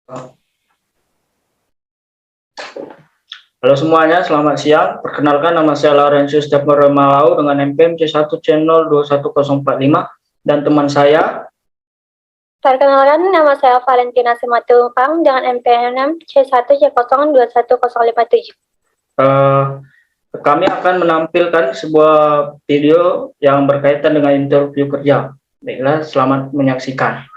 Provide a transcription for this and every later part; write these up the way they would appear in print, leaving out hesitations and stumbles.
Halo semuanya, selamat siang. Perkenalkan, nama saya Laurentius Dapur Malau dengan NPM C1C021045 dan teman saya. Perkenalkan, nama saya Valentina Simatulupang dengan NPM C1C0210557. Kami akan menampilkan sebuah video yang berkaitan dengan interview kerja. Baiklah, selamat menyaksikan.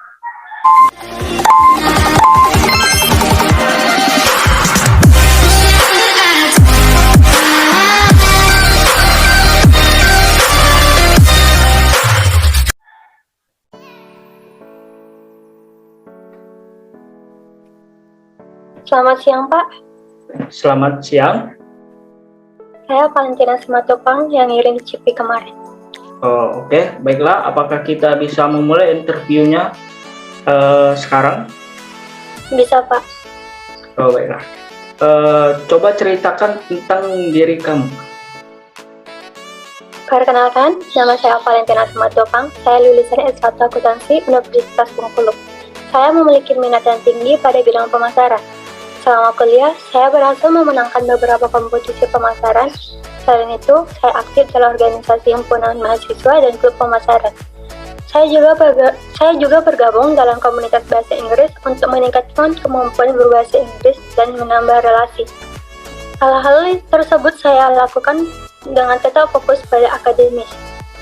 Selamat siang, Pak. Selamat siang. Saya Valentina Simatulupang yang ngirim CP kemarin. Oke. Baiklah, apakah kita bisa memulai interviewnya sekarang? Bisa, Pak. Baiklah. Coba ceritakan tentang diri kamu. Perkenalkan, nama saya Valentina Simatulupang. Saya lulusan S1 Akuntansi Universitas Bengkulu. Saya memiliki minat yang tinggi pada bidang pemasaran. Selama kuliah, saya berhasil memenangkan beberapa kompetisi pemasaran. Selain itu, saya aktif dalam organisasi himpunan mahasiswa dan klub pemasaran. Saya juga bergabung dalam komunitas bahasa Inggris untuk meningkatkan kemampuan berbahasa Inggris dan menambah relasi. Hal-hal tersebut saya lakukan dengan tetap fokus pada akademis,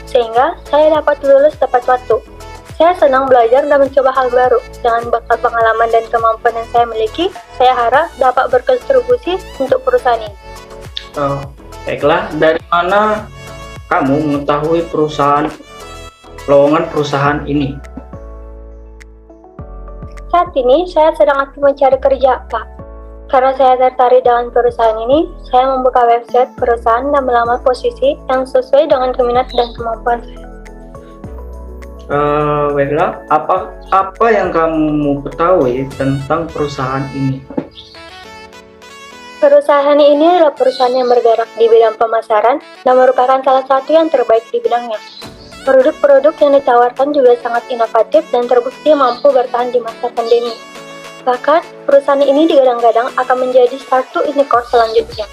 sehingga saya dapat lulus tepat waktu. Saya senang belajar dan mencoba hal baru. Dengan bekal pengalaman dan kemampuan yang saya miliki, saya harap dapat berkontribusi untuk perusahaan ini. Baiklah, dari mana kamu mengetahui lowongan perusahaan ini? Saat ini, saya sedang aktif mencari kerja, Pak. Karena saya tertarik dengan perusahaan ini, saya membuka website perusahaan dan melamar posisi yang sesuai dengan minat dan kemampuan saya. Baiklah, apa yang kamu ketahui tentang perusahaan ini? Perusahaan ini adalah perusahaan yang bergerak di bidang pemasaran dan merupakan salah satu yang terbaik di bidangnya. Produk-produk yang ditawarkan juga sangat inovatif dan terbukti mampu bertahan di masa pandemi. Bahkan, perusahaan ini digadang-gadang akan menjadi satu unicorn selanjutnya.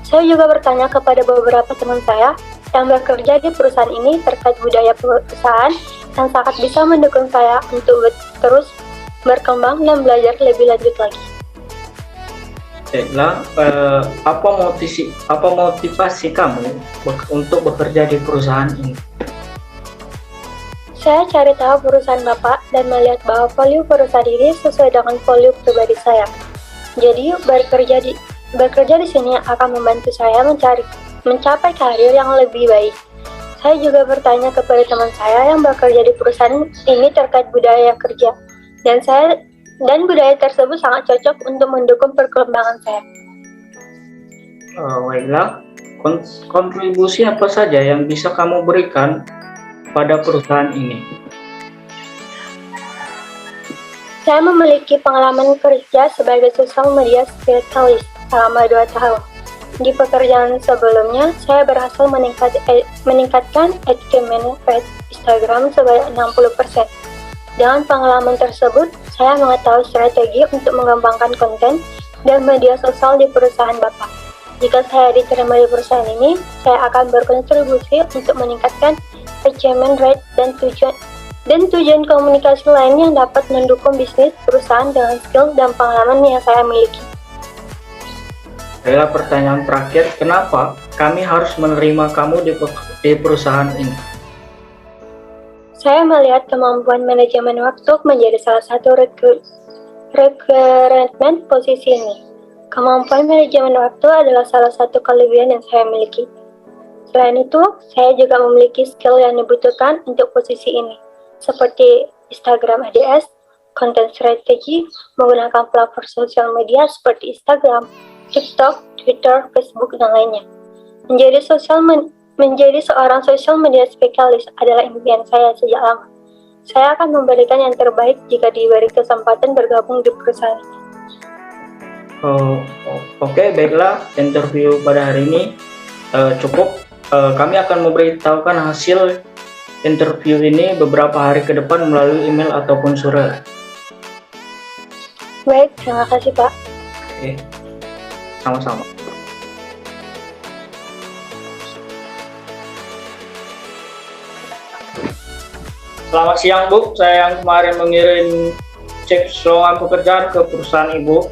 Saya juga bertanya kepada beberapa teman saya yang bekerja di perusahaan ini terkait budaya perusahaan yang sangat bisa mendukung saya untuk terus berkembang dan belajar lebih lanjut lagi. Baiklah, apa motivasi kamu untuk bekerja di perusahaan ini? Saya cari tahu perusahaan Bapak dan melihat bahwa value perusahaan ini sesuai dengan value pribadi saya. Jadi, bekerja di sini akan membantu saya mencapai karir yang lebih baik. Saya juga bertanya kepada teman saya yang bekerja di perusahaan ini terkait budaya kerja, dan budaya tersebut sangat cocok untuk mendukung perkembangan saya. Baiklah, kontribusi apa saja yang bisa kamu berikan pada perusahaan ini? Saya memiliki pengalaman kerja sebagai social media specialist selama 2 tahun. Di pekerjaan sebelumnya, saya berhasil meningkatkan engagement rate Instagram sebanyak 60%. Dengan pengalaman tersebut, saya mengetahui strategi untuk mengembangkan konten dan media sosial di perusahaan Bapak. Jika saya diterima di perusahaan ini, saya akan berkontribusi untuk meningkatkan engagement rate dan tujuan komunikasi lain yang dapat mendukung bisnis perusahaan dengan skill dan pengalaman yang saya miliki. Adalah pertanyaan terakhir, kenapa kami harus menerima kamu di perusahaan ini? Saya melihat kemampuan manajemen waktu menjadi salah satu requirement posisi ini. Kemampuan manajemen waktu adalah salah satu kelebihan yang saya miliki. Selain itu, saya juga memiliki skill yang dibutuhkan untuk posisi ini, seperti Instagram ADS, content strategy, menggunakan platform sosial media seperti Instagram, TikTok, Twitter, Facebook, dan lainnya. Menjadi seorang social media specialist adalah impian saya sejak lama. Saya akan memberikan yang terbaik jika diberi kesempatan bergabung di perusahaan ini. Oke, baiklah, interview pada hari ini cukup. Kami akan memberitahukan hasil interview ini beberapa hari ke depan melalui email ataupun surat. Baik, terima kasih Pak. Oke, sama-sama. Selamat siang Bu, saya yang kemarin mengirim cek lowongan pekerjaan ke perusahaan Ibu.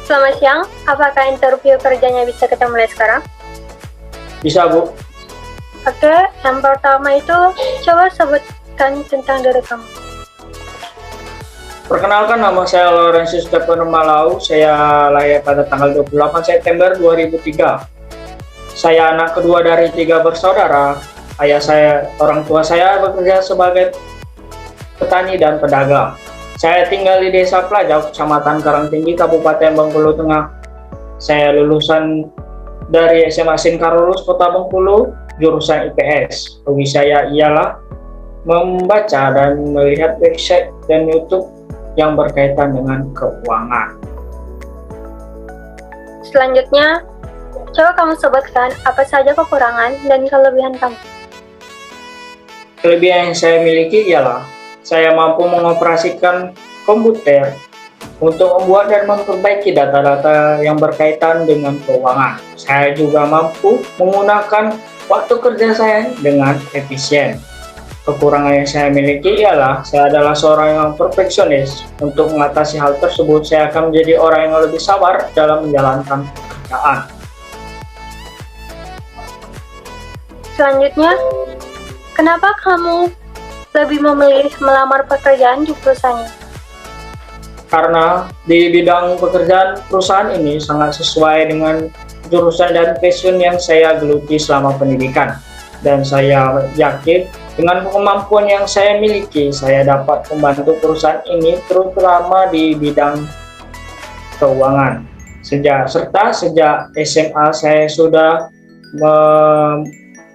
Selamat siang, apakah interview kerjanya bisa kita mulai sekarang? Bisa Bu? Oke, yang pertama itu coba sebutkan tentang diri kamu. Perkenalkan, nama saya Lorenzius Stephen Malau, saya lahir pada tanggal 28 September 2003. Saya anak kedua dari 3 bersaudara. Orang tua saya bekerja sebagai petani dan pedagang. Saya tinggal di Desa Pelajau, Kecamatan Karangtinggi, Kabupaten Bengkulu Tengah. Saya lulusan dari SMA Sinkarulus, Kota Bengkulu, jurusan IPS. Hobi saya ialah membaca dan melihat website dan YouTube yang berkaitan dengan keuangan. Selanjutnya, coba kamu sebutkan apa saja kekurangan dan kelebihan kamu. Kelebihan yang saya miliki ialah saya mampu mengoperasikan komputer untuk membuat dan memperbaiki data-data yang berkaitan dengan keuangan. Saya juga mampu menggunakan waktu kerja saya dengan efisien. Kekurangan yang saya miliki ialah saya adalah seorang yang perfeksionis. Untuk mengatasi hal tersebut, saya akan menjadi orang yang lebih sabar dalam menjalankan pekerjaan. Selanjutnya, kenapa kamu lebih memilih melamar pekerjaan di perusahaan? Karena di bidang pekerjaan perusahaan ini sangat sesuai dengan jurusan dan passion yang saya geluti selama pendidikan. Dan saya yakin dengan kemampuan yang saya miliki, saya dapat membantu perusahaan ini terutama di bidang keuangan. Sejak SMA saya sudah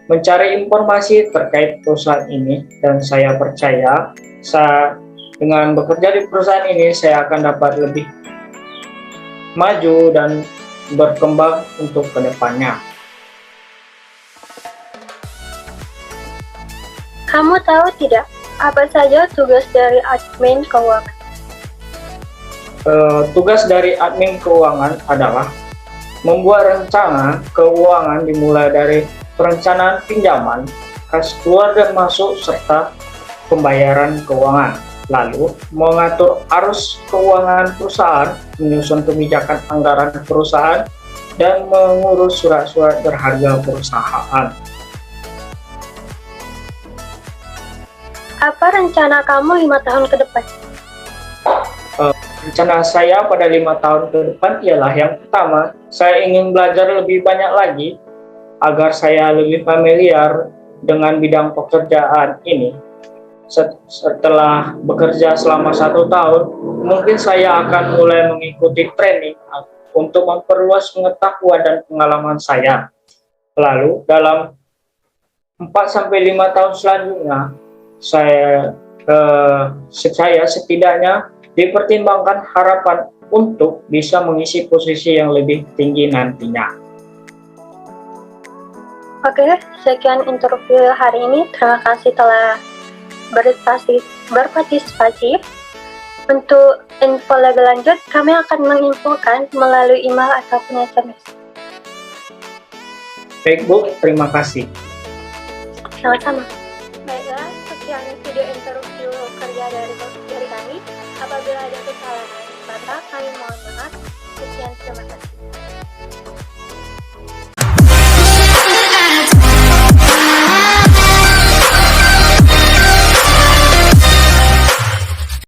mencari informasi terkait perusahaan ini, dan saya percaya dengan bekerja di perusahaan ini saya akan dapat lebih maju dan berkembang untuk kedepannya. Kamu tahu tidak apa saja tugas dari admin keuangan? Tugas dari admin keuangan adalah membuat rencana keuangan dimulai dari perencanaan pinjaman, kas keluar dan masuk, serta pembayaran keuangan. Lalu, mengatur arus keuangan perusahaan, menyusun kebijakan anggaran perusahaan, dan mengurus surat-surat berharga perusahaan. Apa rencana kamu 5 tahun ke depan? Rencana saya pada 5 tahun ke depan ialah yang pertama, saya ingin belajar lebih banyak lagi agar saya lebih familiar dengan bidang pekerjaan ini. Setelah bekerja selama 1 tahun, mungkin saya akan mulai mengikuti training untuk memperluas pengetahuan dan pengalaman saya. Lalu dalam 4-5 tahun selanjutnya, saya setidaknya dipertimbangkan harapan untuk bisa mengisi posisi yang lebih tinggi nantinya. Oke, sekian interview hari ini. Terima kasih telah berpartisipasi. Untuk info lebih lanjut, kami akan menginfokan melalui email ataupun SMS. Baik Bu, terima kasih. Sama-sama. Baiklah, sekian video interview kerja dari kami. Apabila ada kesalahan, maka kami mohon maaf. Sekian, terima kasih.